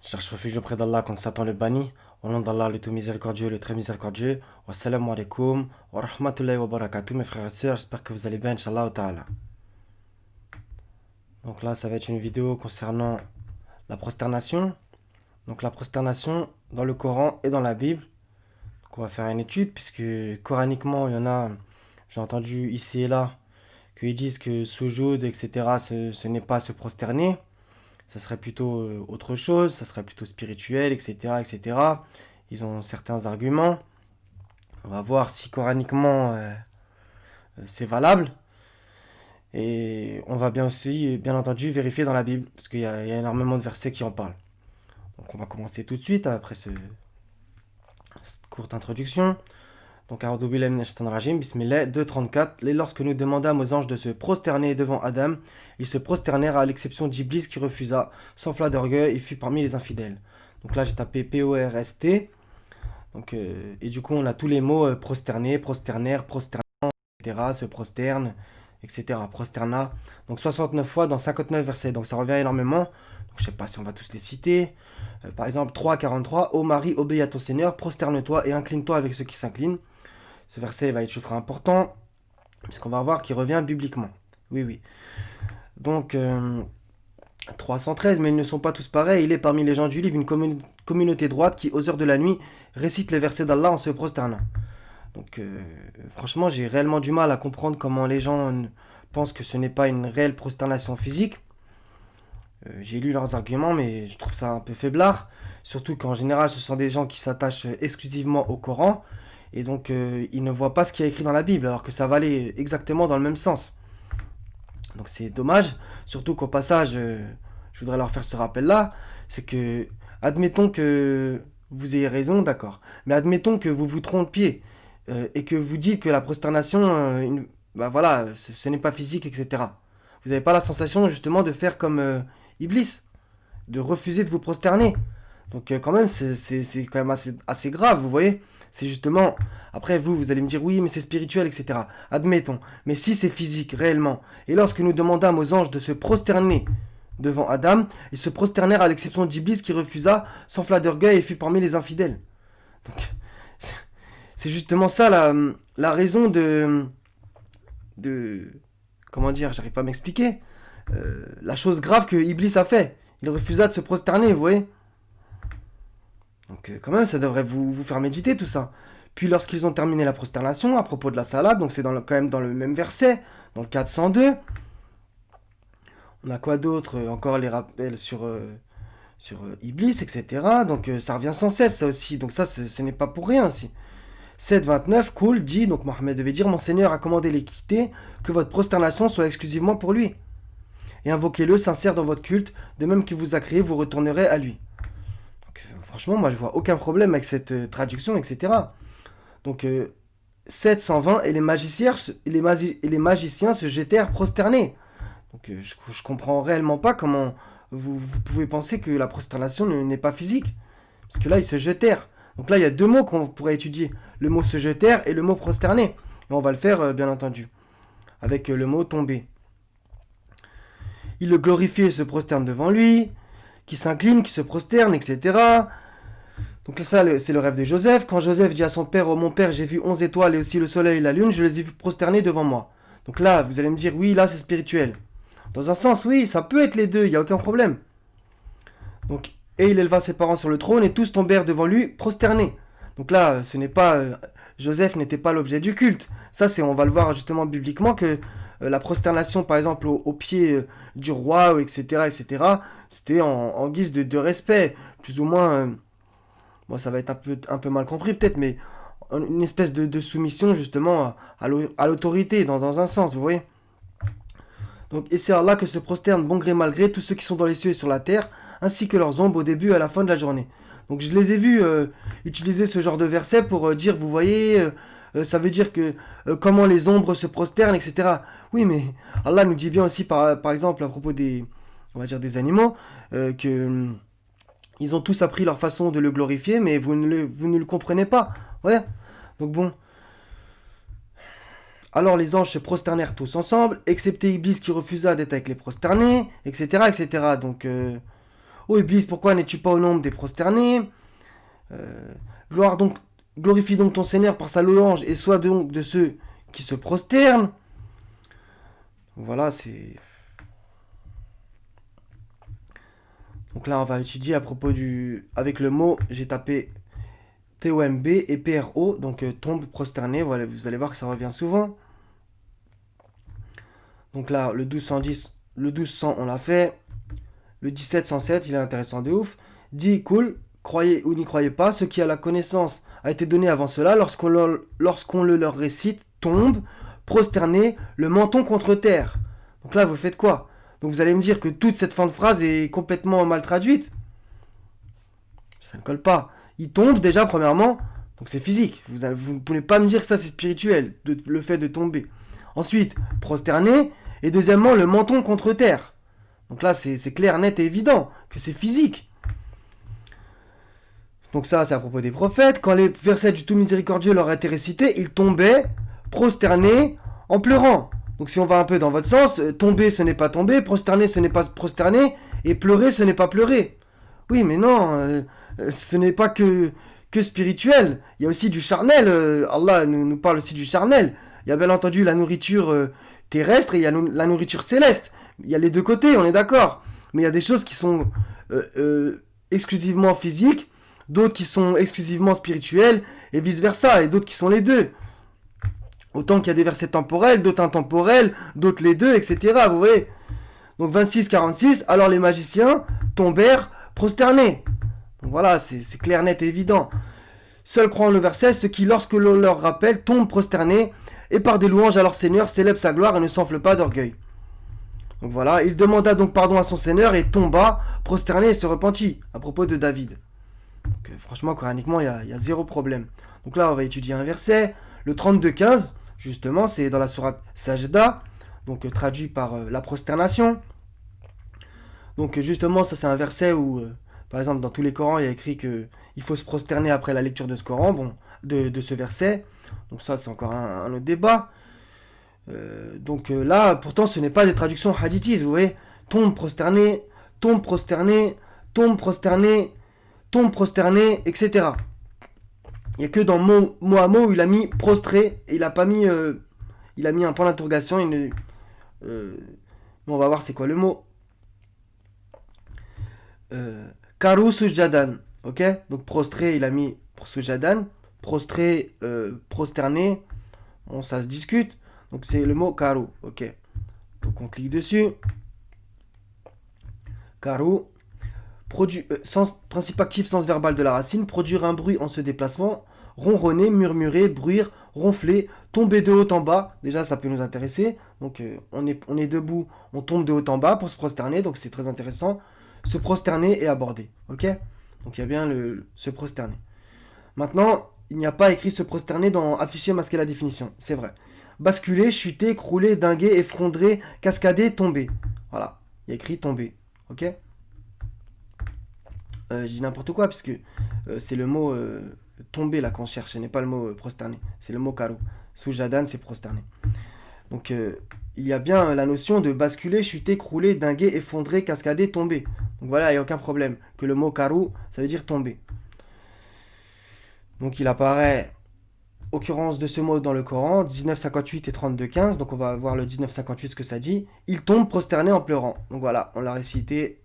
Je cherche refuge auprès d'Allah contre Satan le banni. Au nom d'Allah, le tout miséricordieux, le très miséricordieux. Wassalamu alaikum wa rahmatullahi wa barakatuh, mes frères et sœurs. J'espère que vous allez bien, Inch'Allah ta'ala. Donc là, ça va être une vidéo concernant la prosternation. Donc la prosternation dans le Coran et dans la Bible. Donc on va faire une étude, puisque coraniquement, il y en a, j'ai entendu ici et là, qu'ils disent que sujoud, etc., ce n'est pas se prosterner. Ça serait plutôt autre chose, ça serait plutôt spirituel, etc., etc. Ils ont certains arguments. On va voir si coraniquement c'est valable. Et on va bien aussi, bien entendu, vérifier dans la Bible, parce qu'il y a énormément de versets qui en parlent. Donc on va commencer tout de suite après cette courte introduction. Donc, A'udhu billahi minash shaitanir rajim, Bismillah, 2.34. Et lorsque nous demandâmes aux anges de se prosterner devant Adam, ils se prosternèrent à l'exception d'Iblis qui refusa, s'enfla d'orgueil et fut parmi les infidèles. Donc là, j'ai tapé P-O-R-S-T. Donc, et du coup, on a tous les mots prosterner, prosternaire, prosternant, etc., se prosterne, etc., prosterna. Donc 69 fois dans 59 versets. Donc ça revient énormément. Donc, je ne sais pas si on va tous les citer. Par exemple, 3.43. Ô Marie, obéis à ton Seigneur, prosterne-toi et incline-toi avec ceux qui s'inclinent. Ce verset va être ultra important, puisqu'on va voir qu'il revient bibliquement. Oui, oui. Donc, 313, mais ils ne sont pas tous pareils. Il est parmi les gens du livre une communauté droite qui, aux heures de la nuit, récite les versets d'Allah en se prosternant. Donc, franchement, j'ai réellement du mal à comprendre comment les gens pensent que ce n'est pas une réelle prosternation physique. J'ai lu leurs arguments, mais je trouve ça un peu faiblard. Surtout qu'en général, ce sont des gens qui s'attachent exclusivement au Coran. Et donc, ils ne voient pas ce qui est écrit dans la Bible, alors que ça va aller exactement dans le même sens. Donc, c'est dommage. Surtout qu'au passage, je voudrais leur faire ce rappel-là. C'est que, admettons que vous ayez raison, d'accord. Mais admettons que vous vous trompiez. Et que vous dites que la prosternation, bah voilà, ce n'est pas physique, etc. Vous n'avez pas la sensation, justement, de faire comme Iblis, de refuser de vous prosterner. Donc quand même, c'est quand même assez grave, vous voyez. C'est justement, après vous allez me dire oui, mais c'est spirituel, etc. Admettons. Mais si c'est physique, réellement, et lorsque nous demandâmes aux anges de se prosterner devant Adam, ils se prosternèrent à l'exception d'Iblis qui refusa, s'enfla d'orgueil et fut parmi les infidèles. Donc, c'est justement ça la raison de... Comment dire, j'arrive pas à m'expliquer. La chose grave que Iblis a fait. Il refusa de se prosterner, vous voyez. Donc quand même, ça devrait vous faire méditer tout ça. Puis lorsqu'ils ont terminé la prosternation, à propos de la salade, donc c'est quand même dans le même verset, dans le 402, on a quoi d'autre? Encore les rappels sur Iblis, etc. Donc ça revient sans cesse, ça aussi. Donc ça, ce n'est pas pour rien aussi. 7.29, cool, dit, donc Mohammed devait dire, mon Seigneur a commandé l'équité, que votre prosternation soit exclusivement pour lui. Et invoquez-le sincère dans votre culte, de même qu'il vous a créé, vous retournerez à lui. Donc, franchement, moi je vois aucun problème avec cette traduction, etc. Donc 720 et les magiciens se jetèrent prosternés. Donc je comprends réellement pas comment vous pouvez penser que la prosternation n'est pas physique. Parce que là, ils se jetèrent. Donc là, il y a deux mots qu'on pourrait étudier. Le mot se jetèrent et le mot prosterner. Et on va le faire, bien entendu, avec le mot tomber. Il le glorifie et se prosterne devant lui, qui s'incline, qui se prosterne, etc. Donc ça, c'est le rêve de Joseph. Quand Joseph dit à son père, oh mon père, j'ai vu 11 étoiles et aussi le soleil et la lune, je les ai vus prosterner devant moi. Donc là, vous allez me dire, oui, là, c'est spirituel. Dans un sens, oui, ça peut être les deux, il n'y a aucun problème. Donc, et il éleva ses parents sur le trône et tous tombèrent devant lui, prosternés. Donc là, ce n'est pas Joseph n'était pas l'objet du culte. Ça, on va le voir justement bibliquement que la prosternation, par exemple, au pied du roi, etc., etc., c'était en guise de respect, plus ou moins. Bon, ça va être un peu mal compris peut-être, mais une espèce de soumission justement à l'autorité, dans un sens, vous voyez. Donc, et c'est Allah que se prosternent bon gré mal gré tous ceux qui sont dans les cieux et sur la terre, ainsi que leurs ombres au début et à la fin de la journée. Donc je les ai vus utiliser ce genre de verset pour dire, vous voyez, ça veut dire que comment les ombres se prosternent, etc. Oui, mais Allah nous dit bien aussi, par exemple, à propos on va dire des animaux, que ils ont tous appris leur façon de le glorifier, mais vous ne le comprenez pas. Ouais. Donc bon, alors les anges se prosternèrent tous ensemble, excepté Iblis qui refusa d'être avec les prosternés, etc., etc. Donc Ô Iblis, pourquoi n'es-tu pas au nombre des prosternés? Glorifie donc ton Seigneur par sa louange et sois donc de ceux qui se prosternent. Voilà, c'est... Donc là, on va étudier à propos du... Avec le mot, j'ai tapé TOMB et PRO, donc tombe, prosterné. Voilà, vous allez voir que ça revient souvent. Donc là, le 1210, le 1200, on l'a fait. Le 1707, il est intéressant de ouf. Dit cool, croyez ou n'y croyez pas, ce qui a la connaissance a été donné avant cela, lorsqu'on le leur récite, tombe, prosterné, le menton contre terre. Donc là, vous faites quoi? Donc vous allez me dire que toute cette fin de phrase est complètement mal traduite. Ça ne colle pas. Il tombe déjà, premièrement, donc c'est physique. Vous ne pouvez pas me dire que ça c'est spirituel, le fait de tomber. Ensuite, prosterné, et deuxièmement, le menton contre terre. Donc là, c'est clair, net et évident que c'est physique. Donc ça, c'est à propos des prophètes. Quand les versets du tout miséricordieux leur étaient récités, ils tombaient, prosternés, en pleurant. Donc si on va un peu dans votre sens, tomber, ce n'est pas tomber, prosterner, ce n'est pas prosterner, et pleurer, ce n'est pas pleurer. Oui, mais non, ce n'est pas que spirituel. Il y a aussi du charnel. Allah nous parle aussi du charnel. Il y a bien entendu la nourriture terrestre et il y a la nourriture céleste. Il y a les deux côtés, on est d'accord. Mais il y a des choses qui sont exclusivement physiques, d'autres qui sont exclusivement spirituelles, et vice-versa, et d'autres qui sont les deux. Autant qu'il y a des versets temporels, d'autres intemporels, d'autres les deux, etc. Vous voyez? Donc 26-46, alors les magiciens tombèrent prosternés. Donc voilà, c'est clair, net et évident. Seuls croient en le verset, ceux qui, lorsque l'on leur rappelle, tombent prosternés, et par des louanges à leur Seigneur, célèbrent sa gloire et ne s'enflent pas d'orgueil. Donc voilà, il demanda donc pardon à son Seigneur et tomba, prosterné et se repentit, à propos de David. Donc franchement, coraniquement, il y a zéro problème. Donc là, on va étudier un verset, le 32-15, justement, c'est dans la sourate Sajda, donc traduit par la prosternation. Donc justement, ça c'est un verset où, par exemple, dans tous les Corans, il y a écrit que il faut se prosterner après la lecture de ce Coran, de ce verset. Donc ça, c'est encore un autre débat. Donc là, pourtant, ce n'est pas des traductions hadithis, vous voyez. Tombe prosterné, tombe prosterné, tombe prosterné, tombe prosterné, etc. Il n'y a que dans mot à mot où il a mis prostré, et il a pas mis, il a mis un point d'interrogation. On va voir c'est quoi le mot. Karu sujadan, ok. Donc prostré, il a mis sujadan, prostré, prosterné. Bon, ça se discute. Donc c'est le mot karu, ok. Donc on clique dessus. Karu. Principe actif, sens verbal de la racine. Produire un bruit en se déplaçant. Ronronner, murmurer, bruire, ronfler, tomber de haut en bas. Déjà ça peut nous intéresser. Donc on est debout, on tombe de haut en bas pour se prosterner. Donc c'est très intéressant. Se prosterner et aborder, ok. Donc il y a bien se prosterner. Maintenant, il n'y a pas écrit se prosterner dans afficher, masquer la définition. C'est vrai. Basculer, chuter, crouler, dinguer, effondrer, cascader, tomber. Voilà. Il y a écrit tomber. Ok. Je dis n'importe quoi puisque c'est le mot tomber là qu'on cherche. Ce n'est pas le mot prosterner. C'est le mot karu. Sujadan, c'est prosterner. Donc il y a bien la notion de basculer, chuter, crouler, dinguer, effondrer, cascader, tomber. Donc voilà, il n'y a aucun problème. Que le mot karu, ça veut dire tomber. Donc il apparaît occurrence de ce mot dans le Coran, 1958 et 32-15. Donc on va voir le 1958 ce que ça dit. Il tombe prosterné en pleurant. Donc voilà, on l'a récité.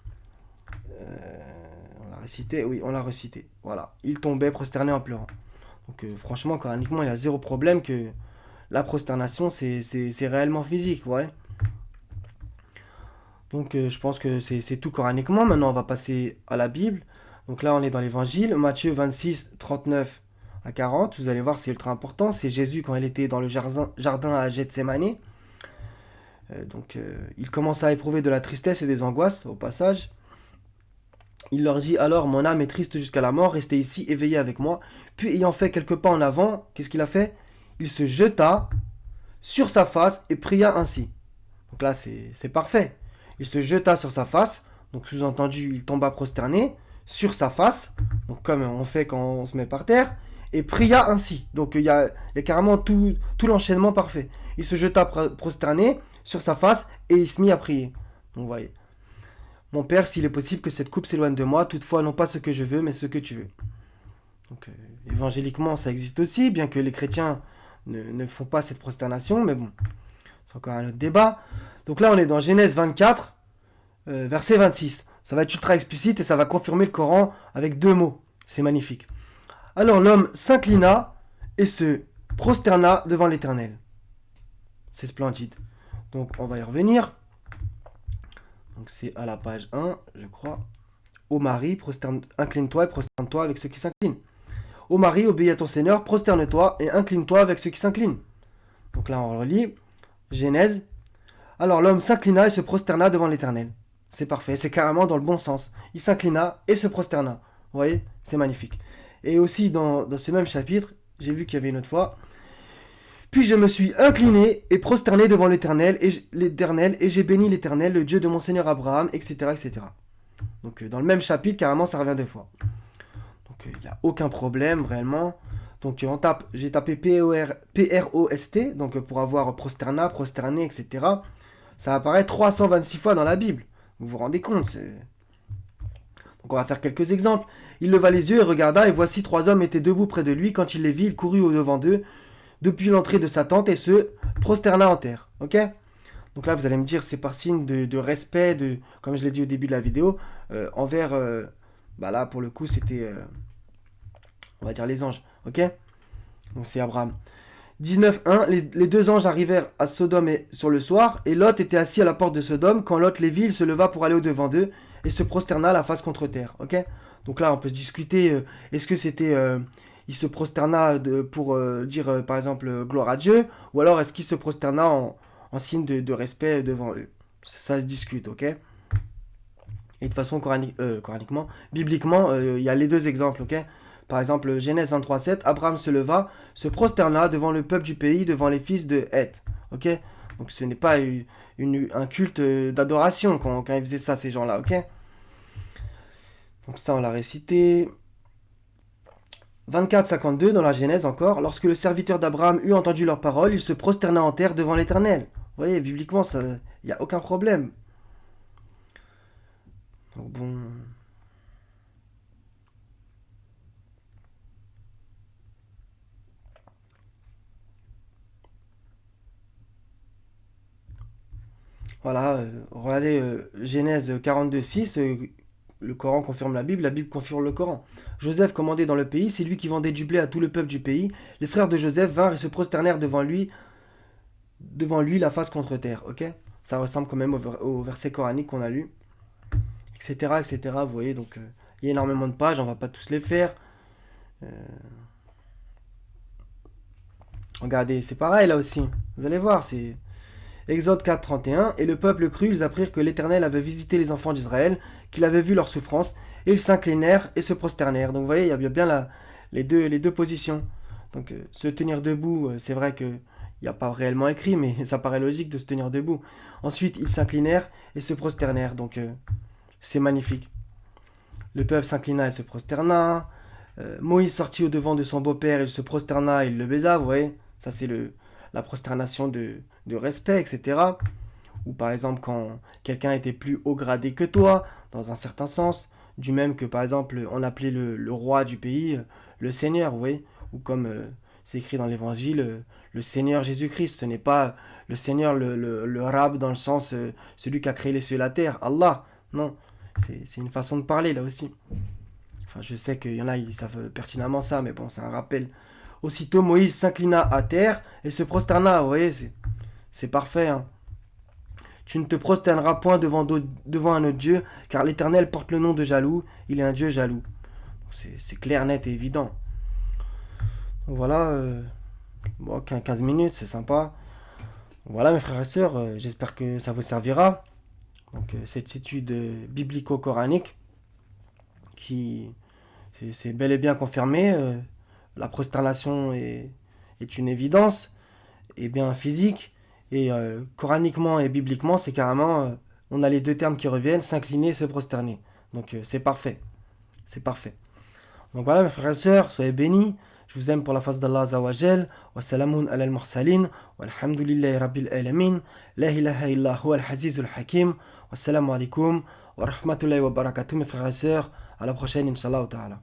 On l'a récité. Voilà, il tombait prosterné en pleurant. Donc franchement, coraniquement, il y a zéro problème que la prosternation, c'est réellement physique, ouais. Donc je pense que c'est tout coraniquement. Maintenant, on va passer à la Bible. Donc là, on est dans l'évangile, Matthieu 26, 39 à 40. Vous allez voir, c'est ultra important. C'est Jésus quand il était dans le jardin à Gethsémani. Il commence à éprouver de la tristesse et des angoisses, au passage. Il leur dit, alors, mon âme est triste jusqu'à la mort, restez ici, éveillés avec moi. Puis, ayant fait quelques pas en avant, qu'est-ce qu'il a fait? Il se jeta sur sa face et pria ainsi. Donc là, c'est parfait. Il se jeta sur sa face, donc sous-entendu, il tomba prosterné, sur sa face, donc comme on fait quand on se met par terre, et pria ainsi. Donc il y a carrément tout l'enchaînement parfait. Il se jeta prosterné sur sa face et il se mit à prier. Donc vous voyez. Mon Père, s'il est possible que cette coupe s'éloigne de moi, toutefois non pas ce que je veux, mais ce que tu veux. Donc évangéliquement, ça existe aussi, bien que les chrétiens ne font pas cette prosternation, mais bon, c'est encore un autre débat. Donc là, on est dans Genèse 24, verset 26. Ça va être ultra explicite et ça va confirmer le Coran avec 2 mots. C'est magnifique. Alors l'homme s'inclina et se prosterna devant l'Éternel. C'est splendide. Donc on va y revenir. Donc c'est à la page 1, je crois. Ô mari, incline-toi et prosterne-toi avec ceux qui s'inclinent. Ô mari, obéis à ton Seigneur, prosterne-toi et incline-toi avec ceux qui s'inclinent. Donc là on relit. Genèse. Alors l'homme s'inclina et se prosterna devant l'Éternel. C'est parfait, c'est carrément dans le bon sens. Il s'inclina et se prosterna. Vous voyez, c'est magnifique. Et aussi dans ce même chapitre, j'ai vu qu'il y avait une autre fois. Puis je me suis incliné et prosterné devant l'Éternel et j'ai béni l'Éternel, le Dieu de mon Seigneur Abraham, etc. etc. Donc dans le même chapitre, carrément, ça revient 2 fois. Donc il n'y a aucun problème réellement. Donc j'ai tapé P-R-O-S-T, donc pour avoir prosterna, prosterné, etc. Ça apparaît 326 fois dans la Bible. Vous vous rendez compte, Donc on va faire quelques exemples. Il leva les yeux et regarda, et voici 3 hommes étaient debout près de lui. Quand il les vit, il courut au-devant d'eux, depuis l'entrée de sa tente, et se prosterna en terre. Ok? Donc là, vous allez me dire, c'est par signe de respect, comme je l'ai dit au début de la vidéo, envers, là, pour le coup, c'était, on va dire, les anges. Ok? Donc c'est Abraham. 19.1, les 2 anges arrivèrent à Sodome sur le soir, et Lot était assis à la porte de Sodome. Quand Lot les vit, il se leva pour aller au-devant d'eux, et se prosterna la face contre terre. Ok? Donc là, on peut se discuter, est-ce que c'était... il se prosterna pour dire, par exemple, gloire à Dieu, ou alors est-ce qu'il se prosterna en signe de respect devant eux? Ça se discute, ok? Et de toute façon, coraniquement, bibliquement, il y a les 2 exemples, ok? Par exemple, Genèse 23.7, Abraham se leva, se prosterna devant le peuple du pays, devant les fils de Heth. Ok? Donc ce n'est pas un culte d'adoration quand ils faisaient ça, ces gens-là, ok? Donc ça, on l'a récité. 24.52 dans la Genèse encore, lorsque le serviteur d'Abraham eut entendu leurs paroles, il se prosterna en terre devant l'Éternel. Vous voyez, bibliquement, il n'y a aucun problème. Donc bon... Voilà, regardez Genèse 42.6, le Coran confirme la Bible confirme le Coran. Joseph commandait dans le pays, c'est lui qui vendait du blé à tout le peuple du pays. Les frères de Joseph vinrent et se prosternèrent devant lui la face contre terre, ok? Ça ressemble quand même au verset coranique qu'on a lu, etc., etc., vous voyez, donc il y a énormément de pages, on va pas tous les faire. Regardez, c'est pareil là aussi, vous allez voir, c'est... Exode 4, 31, et le peuple crut, ils apprirent que l'Éternel avait visité les enfants d'Israël, qu'il avait vu leur souffrance, et ils s'inclinèrent et se prosternèrent. Donc vous voyez, il y a bien les deux positions. Donc se tenir debout, c'est vrai qu'il n'y a pas réellement écrit, mais ça paraît logique de se tenir debout. Ensuite, ils s'inclinèrent et se prosternèrent. Donc c'est magnifique. Le peuple s'inclina et se prosterna. Moïse sortit au-devant de son beau-père, il se prosterna, il le baisa, vous voyez. Ça c'est la prosternation de respect, etc. Ou par exemple quand quelqu'un était plus haut gradé que toi, dans un certain sens, du même que par exemple on appelait le roi du pays le Seigneur, vous voyez. Ou comme c'est écrit dans l'évangile, le Seigneur Jésus-Christ, ce n'est pas le Seigneur, le Rab dans le sens celui qui a créé les cieux et la terre, Allah, non, c'est une façon de parler là aussi. Enfin je sais qu'il y en a, ils savent pertinemment ça, mais bon c'est un rappel. Aussitôt Moïse s'inclina à terre et se prosterna, vous voyez, c'est parfait. Hein. Tu ne te prosterneras point devant un autre Dieu, car l'Éternel porte le nom de jaloux, il est un Dieu jaloux. C'est clair, net et évident. Donc voilà, 15 minutes, c'est sympa. Voilà mes frères et sœurs, j'espère que ça vous servira. Donc cette étude biblico-coranique, qui c'est bel et bien confirmé, la prosternation est une évidence, et bien physique, et coraniquement et bibliquement, c'est carrément, on a les 2 termes qui reviennent, s'incliner et se prosterner. Donc c'est parfait, c'est parfait. Donc voilà mes frères et sœurs, soyez bénis, je vous aime pour la face d'Allah Azawajal, wa salamun ala al-mursalin, wa alhamdulillahi rabbil alamin, la ilaha illa huwa al-hazizul hakim, wa salamu alaikum, wa rahmatullahi wa barakatuh, mes frères et sœurs. À la prochaine, Inch'Allah ta'ala.